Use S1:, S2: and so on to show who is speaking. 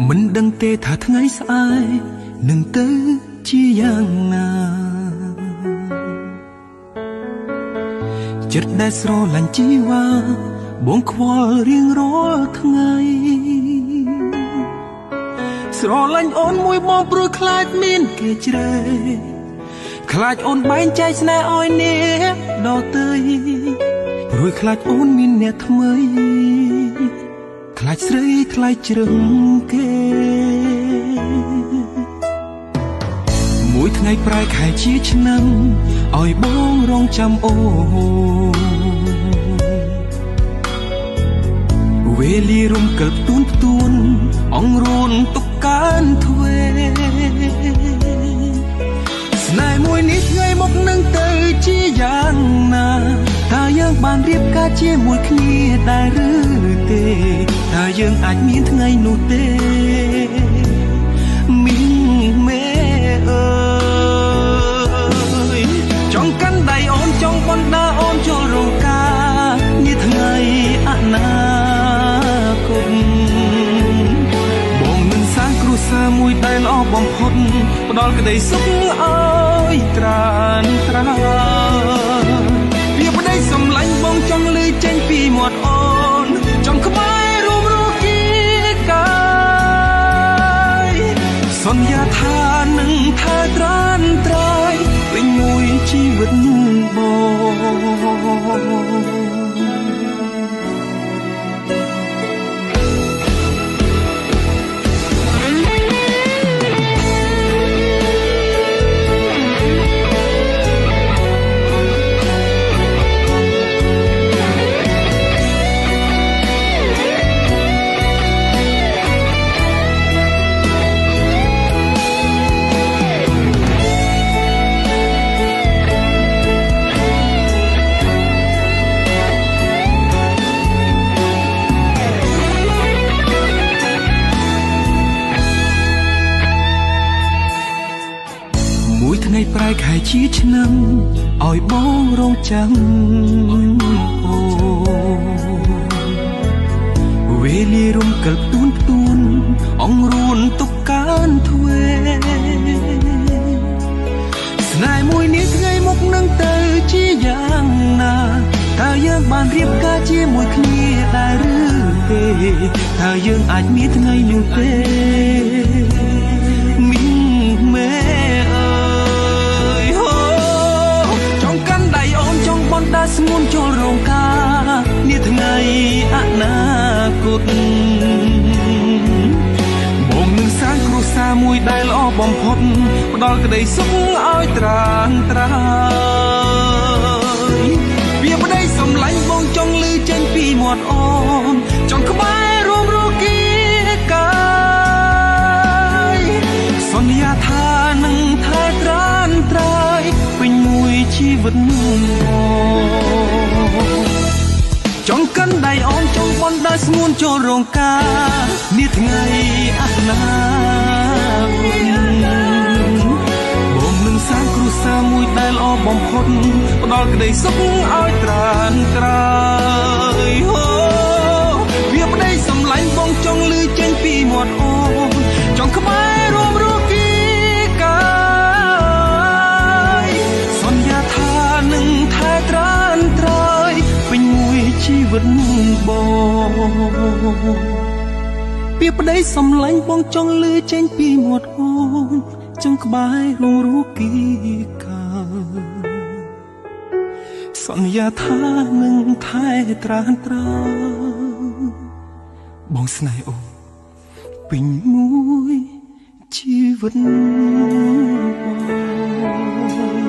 S1: មិនដឹងទេថាថ្ងៃស្អែកនឹងទៅជាយ៉ាងណាចិត្តដែលស្រឡាញ់ជីវ៉ាបងខ្វល់រៀងរាល់ថ្ងៃស្រឡាញ់អូនមួយបងព្រោះខ្លាចមានគេជ្រែខ្លាចអូនបែងចែកស្នេហ៍ឲ្យអ្នកដទៃព្រោះខ្លាចអូនមានអ្នកថ្មីខ្លាចស្រីថ្លៃជ្រឹងគេមួយថ្ងៃប្រែខែជាឆ្នាំឲ្យបងរងចាំអូវេលារំកិលផ្ទួនអង្រួនទុកកានទ្វេស្នេហ៍មួយនេះថ្ងៃមកនឹងទៅជាយ៉ាងណាតើយើងបានរៀបការជាមួយគ្នាដែរឬទេតើយើងអាចមានថ្ងៃនោះទេមីងមេអើយចង់កាន់ដៃអូនចង់បណ្ដាអូនចូលរោងការនេះថ្ងៃអនាគតបងនឹងសាងគ្រួសារមួយដែលល្អបំផុតផ្ដល់ក្តីសុខឲ្យត្រានត្រាវាប្តីសំឡាញ់បងចង់លើចេញពីមាត់អូនចង់ក្បែររួមរស់គីកាយសន្យាថានឹងថែត្រានត្រាយពេញមួយជីវិតបងមួយថ្ងៃប្រែខែជាឆ្នាំឲ្យបងរងចាំអូវេលារំកិលផ្ទួនអង្រួនទុកកានទ្វេស្នេហ៍មួយនេះថ្ងៃមុខនឹងទៅជាយ៉ាងណាតើយើងបានរៀបការជាមួយគ្នាដែរឬទេតើយើងអាចមានថ្ងៃនោះទេមីងមេបណ្ដាស្ងួនចូលរោងការនេះថ្ងៃអនាគតបងនឹងសាងគ្រួសារមួយដែលល្អបំផុតផ្ដល់ក្តីសុខឲ្យត្រានត្រាយវាប្តីសំឡាញ់បងចង់លឺចេញពីមាត់អូនចង់ក្បែររួមរស់គីកាយសន្យាថានឹងថែត្រានត្រាយពេញមួយជីវិតចង់កាន់ដៃអូនចង់បណ្ដាស្ងួនចូលរោងការនេះថ្ងៃអនាគតបងនឹងសាងគ្រួសារមួយដែលល្អបំផុតផ្ដល់ក្តីសុខឲ្យត្រានត្រាយវាប្តីសំឡាញ់បងចង់លឺចេញពីមាត់អូនចង់ក្បែររួមរស់គីកាយសន្យាថានឹងថែត្រានត្រាយពេញមួយជីវិតបងពីប្តីសំឡាញ់បងចង់លឺចេញពីមាត់អូនចង់ក្បែររួមរស់គីកាសន្យាថានឹងថែត្រានត្រាបងស្នេហ៍អូនពេញមួយជីវិតបង